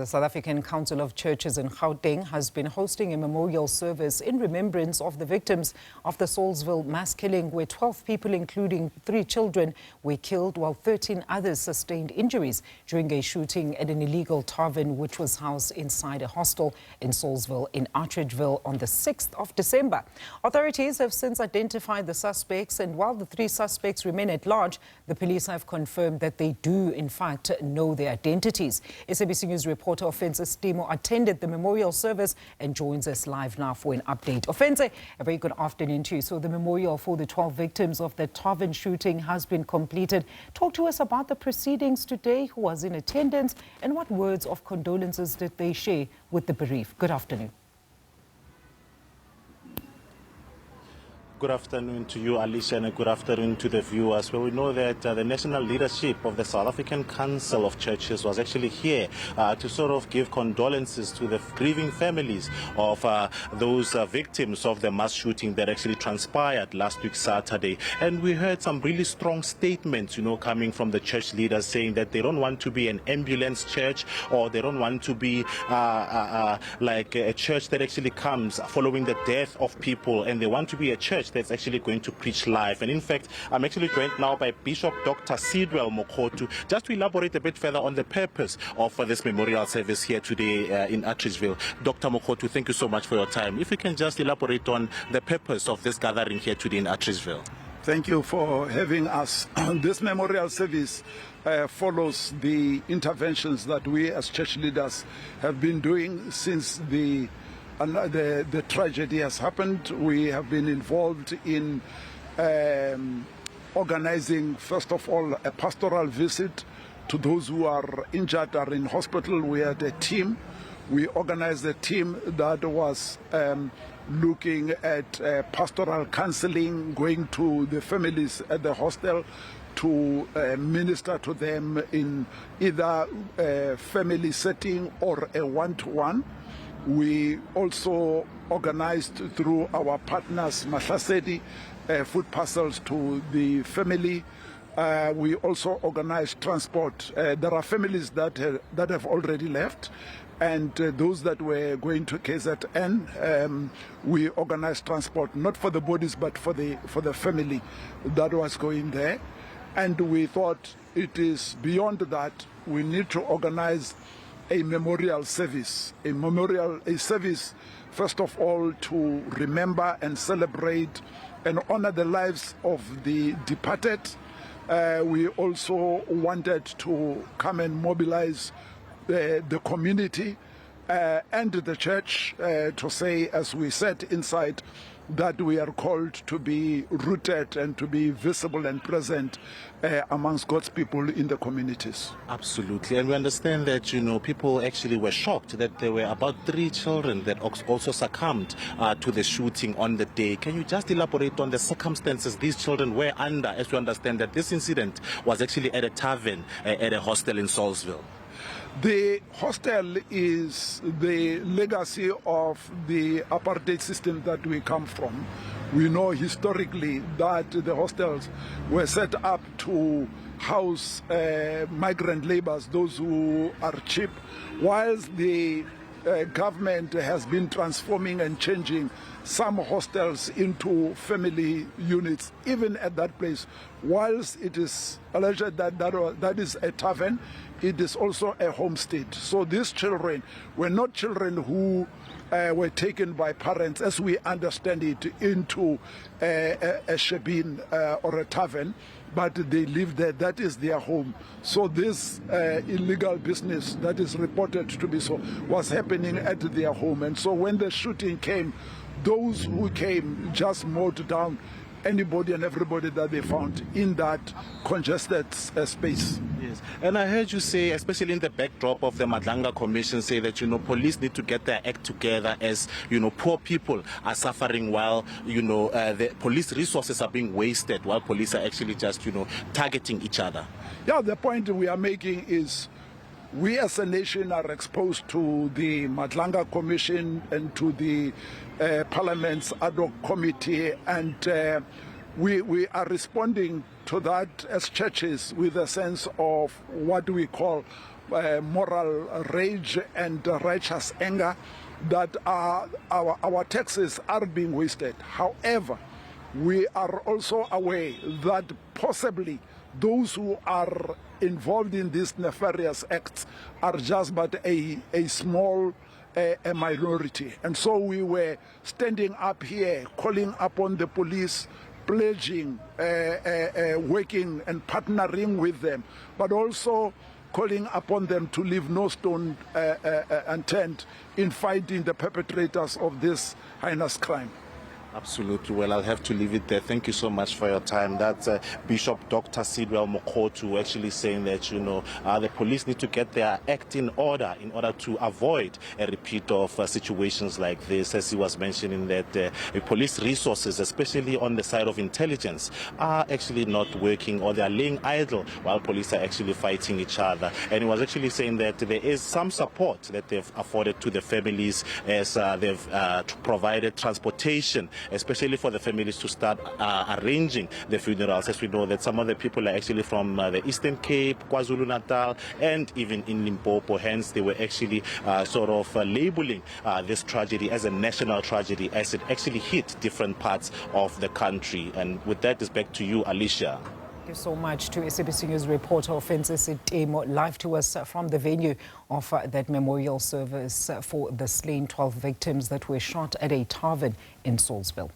The South African Council of Churches in Gauteng has been hosting a memorial service in remembrance of the victims of the Saulsville mass killing, where 12 people, including 3 children, were killed while 13 others sustained injuries during a shooting at an illegal tavern which was housed inside a hostel in Saulsville in Atteridgeville on the 6th of December. Authorities have since identified the suspects, and while the 3 suspects remain at large, the police have confirmed that they do in fact know their identities. SABC News reporter Ofentse Setimo attended the memorial service and joins us live now for an update. Ofentse, a very good afternoon to you. So the memorial for the 12 victims of the tavern shooting has been completed. Talk to us about the proceedings today, who was in attendance, and what words of condolences did they share with the bereaved. Good afternoon. Good afternoon to you, Alicia, and good afternoon to the viewers. Well, we know that the national leadership of the South African Council of Churches was actually here to sort of give condolences to the grieving families of those victims of the mass shooting that actually transpired last week Saturday. And we heard some really strong statements, coming from the church leaders saying that they don't want to be an ambulance church, or they don't want to be like a church that actually comes following the death of people, and they want to be a church that's actually going to preach life. And in fact, I'm actually joined now by Bishop Dr. Sidwell Mokhotu, just to elaborate a bit further on the purpose of this memorial service here today in Atteridgeville. Dr. Mokhotu, thank you so much for your time. If you can just elaborate on the purpose of this gathering here today in Atteridgeville. Thank you for having us. This memorial service follows the interventions that we as church leaders have been doing since the tragedy has happened. We have been involved in organizing, first of all, a pastoral visit to those who are injured or in hospital. We had a team. We organized a team that was looking at pastoral counseling, going to the families at the hostel to minister to them in either a family setting or a one-to-one. We also organized through our partners, Mahlasedi, food parcels to the family. We also organized transport. There are families that have already left, and those that were going to KZN, we organized transport, not for the bodies, but for the family that was going there. And we thought it is beyond that. We need to organize a memorial service, a service, first of all, to remember and celebrate and honor the lives of the departed. We also wanted to come and mobilize the community and the church to say, as we said inside, that we are called to be rooted and to be visible and present amongst God's people in the communities. Absolutely. And we understand that, people actually were shocked that there were about 3 children that also succumbed to the shooting on the day. Can you just elaborate on the circumstances these children were under, as we understand that this incident was actually at a tavern, at a hostel in Saulsville? The hostel is the legacy of the apartheid system that we come from. We know historically that the hostels were set up to house migrant laborers, those who are cheap, whilst the government has been transforming and changing some hostels into family units, even at that place. Whilst it is alleged that is a tavern, it is also a homestead. So these children were not children who were taken by parents, as we understand it, into a shebeen or a tavern, but they live there. That is their home. So this illegal business that is reported to be so was happening at their home. And so when the shooting came, those who came just mowed down anybody and everybody that they found in that congested space. Yes, and I heard you say, especially in the backdrop of the Madlanga Commission, say that police need to get their act together, as poor people are suffering while the police resources are being wasted, while police are actually just targeting each other. Yeah, the point we are making is we as a nation are exposed to the Madlanga Commission and to the Parliament's ad hoc committee, and we are responding to that as churches with a sense of what we call moral rage and righteous anger that our taxes are being wasted. However, we are also aware that possibly those who are involved in these nefarious acts are just but a small a minority. And so we were standing up here calling upon the police, pledging, working and partnering with them, but also calling upon them to leave no stone unturned in fighting the perpetrators of this heinous crime. Absolutely. Well, I'll have to leave it there. Thank you so much for your time. That's Bishop Dr. Sidwell Mokotu actually saying that, the police need to get their act in order to avoid a repeat of situations like this. As he was mentioning that police resources, especially on the side of intelligence, are actually not working, or they are laying idle while police are actually fighting each other. And he was actually saying that there is some support that they've afforded to the families as they've provided transportation, especially for the families to start arranging the funerals, as we know that some of the people are actually from the Eastern Cape, KwaZulu-Natal, and even in Limpopo. Hence, they were actually labeling this tragedy as a national tragedy, as it actually hit different parts of the country. And with that, is back to you, Alicia. Thank you so much to SABC News reporter Ofentse Setimo, live to us from the venue of that memorial service for the slain 12 victims that were shot at a tavern in Saulsville.